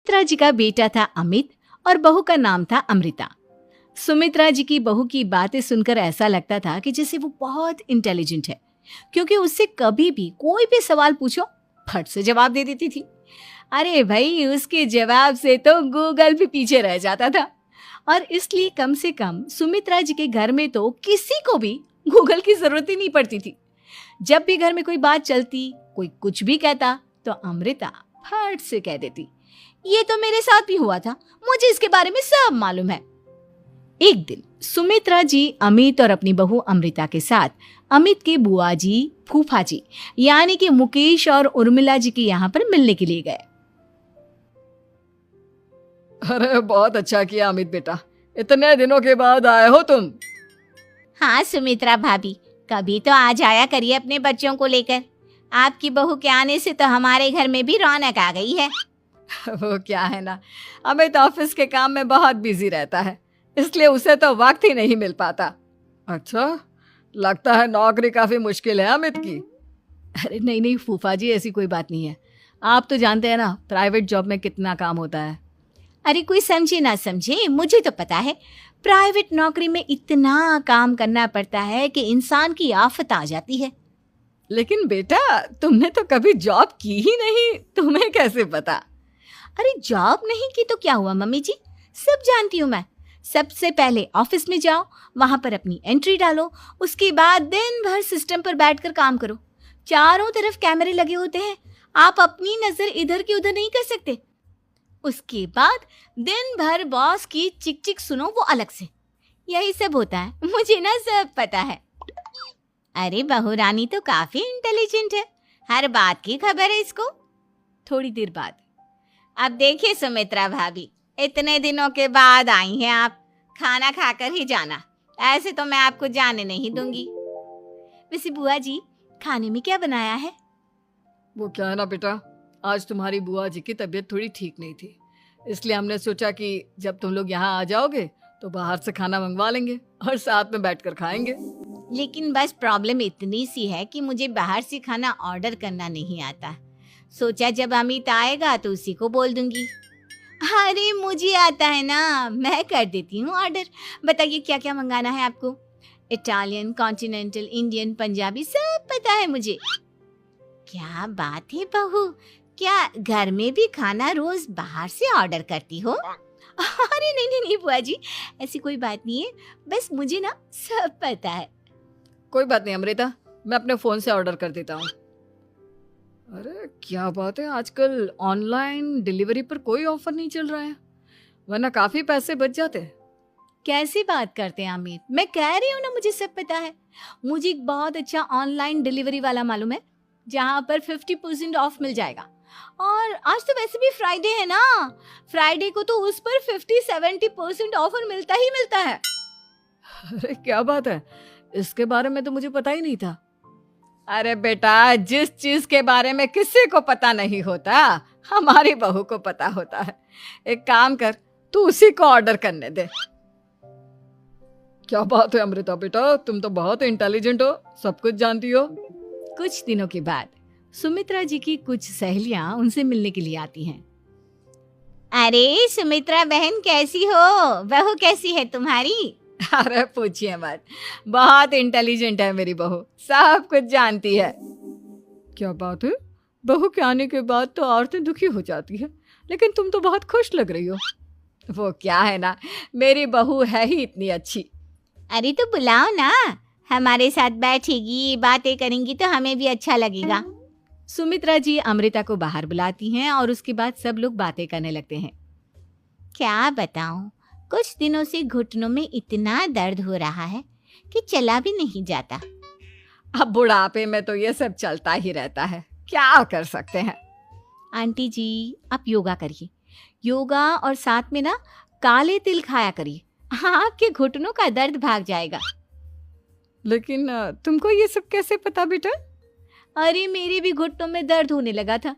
सुमित्रा जी का बेटा था अमित और बहू का नाम था अमृता। सुमित्रा जी की बहू की बातें सुनकर ऐसा लगता था कि जैसे वो बहुत इंटेलिजेंट है, क्योंकि उससे कभी भी कोई भी सवाल पूछो फट से जवाब दे देती थी। अरे भाई, उसके जवाब से तो गूगल भी पीछे रह जाता था। और इसलिए कम से कम सुमित्रा जी के घर में तो किसी को भी गूगल की जरूरत ही नहीं पड़ती थी। जब भी घर में कोई बात चलती, कोई कुछ भी कहता, तो अमृता फट से कह देती, ये तो मेरे साथ भी हुआ था, मुझे इसके बारे में सब मालूम है। एक दिन सुमित्रा जी अमित और अपनी बहू अमृता के साथ अमित के बुआ जी, फूफा जी यानी कि मुकेश और उर्मिला जी के यहाँ पर मिलने के लिए गए। अरे बहुत अच्छा किया अमित बेटा, इतने दिनों के बाद आए हो तुम। हाँ सुमित्रा भाभी, कभी तो आ जाया करिए अपने बच्चों को लेकर। आपकी बहू के आने से तो हमारे घर में भी रौनक आ गई है। वो क्या है ना, अमित ऑफिस के काम में बहुत बिजी रहता है, इसलिए उसे तो वक्त ही नहीं मिल पाता। अच्छा, लगता है नौकरी काफी मुश्किल है अमित की। अरे नहीं नहीं फूफा जी, ऐसी कोई बात नहीं है। आप तो जानते हैं ना प्राइवेट जॉब में कितना काम होता है। अरे कोई समझे ना समझे, मुझे तो पता है प्राइवेट नौकरी में इतना काम करना पड़ता है कि इंसान की आफत आ जाती है। लेकिन बेटा, तुमने तो कभी जॉब की ही नहीं, तुम्हें कैसे पता? अरे जॉब नहीं की तो क्या हुआ मम्मी जी, सब जानती हूँ मैं। सबसे पहले ऑफिस में जाओ, वहां पर अपनी एंट्री डालो, उसके बाद दिन भर सिस्टम पर बैठकर काम करो। चारों तरफ कैमरे लगे होते हैं, आप अपनी नजर इधर की उधर नहीं कर सकते। उसके बाद दिन भर बॉस की चिक चिक सुनो, वो अलग से। यही सब होता है, मुझे ना सब पता है। अरे बहू रानी तो काफी इंटेलिजेंट है, हर बात की खबर है इसको। थोड़ी देर बाद, अब देखिए सुमित्रा भाभी, इतने दिनों के बाद आई हैं आप, खाना खाकर ही जाना, ऐसे तो मैं आपको जाने नहीं दूंगी। वैसे बुआ जी, खाने में क्या बनाया है? वो क्या है ना बेटा, आज तुम्हारी बुआ जी की तबीयत थोड़ी ठीक नहीं थी, इसलिए हमने सोचा कि जब तुम लोग यहाँ आ जाओगे तो बाहर से खाना मंगवा लेंगे और साथ में बैठकर खाएंगे। लेकिन बस प्रॉब्लम इतनी सी है कि मुझे बाहर से खाना ऑर्डर करना नहीं आता। सोचा जब अमित आएगा तो उसी को बोल दूंगी। अरे मुझे आता है ना, मैं कर देती हूँ ऑर्डर। बताइए क्या क्या मंगाना है आपको? इटालियन, कॉन्टिनेंटल, इंडियन, पंजाबी, सब पता है मुझे। क्या बात है बहू, क्या घर में भी खाना रोज बाहर से ऑर्डर करती हो? अरे नहीं नहीं नहीं बुआ जी, ऐसी कोई बात नहीं है, बस मुझे ना सब पता है। कोई बात नहीं अमृता, मैं अपने फोन से ऑर्डर कर देता हूँ। अरे क्या बात है, आजकल ऑनलाइन डिलीवरी पर कोई ऑफर नहीं चल रहा है, वरना काफी पैसे बच जाते हैं। कैसी बात करते हैं अमित, मैं कह रही हूँ ना मुझे सब पता है। मुझे एक बहुत अच्छा ऑनलाइन डिलीवरी वाला मालूम है, जहाँ पर 50% ऑफ मिल जाएगा। और आज तो वैसे भी फ्राइडे है ना, फ्राइडे को तो उस पर 50-70% ऑफर मिलता ही मिलता है। अरे क्या बात है, इसके बारे में तो मुझे पता ही नहीं था। अरे बेटा, जिस चीज के बारे में किसी को पता नहीं होता, हमारी बहू को पता होता है। एक काम कर, तू उसी को ऑर्डर करने दे। क्या बात है अमृता बेटा, तुम तो बहुत इंटेलिजेंट हो, सब कुछ जानती हो। कुछ दिनों के बाद सुमित्रा जी की कुछ सहेलियां उनसे मिलने के लिए आती हैं। अरे सुमित्रा बहन कैसी हो, बहू कैसी है तुम्हारी? अरे पूछिए मत, बहुत इंटेलिजेंट है मेरी बहू, सब कुछ जानती है। क्या बात है, बहू के आने के बाद तो औरतें दुखी हो जाती है, लेकिन तुम तो बहुत खुश लग रही हो। वो क्या है ना, मेरी बहू है ही इतनी अच्छी। अरे तो बुलाओ ना, हमारे साथ बैठेगी, बातें करेंगी तो हमें भी अच्छा लगेगा। सुमित्रा जी अमृता को बाहर बुलाती हैं और उसके बाद सब लोग बातें करने लगते हैं। क्या बताऊं, कुछ दिनों से घुटनों में इतना दर्द हो रहा है कि चला भी नहीं जाता। अब बुढ़ापे में तो ये सब चलता ही रहता है, क्या कर सकते हैं। आंटी जी, आप योगा करिए, योगा और साथ में ना काले तिल खाया करिए, आपके घुटनों का दर्द भाग जाएगा। लेकिन तुमको ये सब कैसे पता बेटा? अरे मेरे भी घुटनों में दर्द होने लगा था,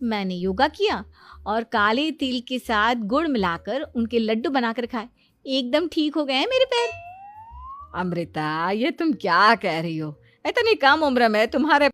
मैंने योगा किया और काले तिल के साथ गुड़ मिलाकर उनके लड्डू बनाकर खाए, एकदम ठीक हो गए हैं मेरे पैर। अमृता, ये तुम क्या कह रही हो? इतनी कम उम्र में तुम्हारे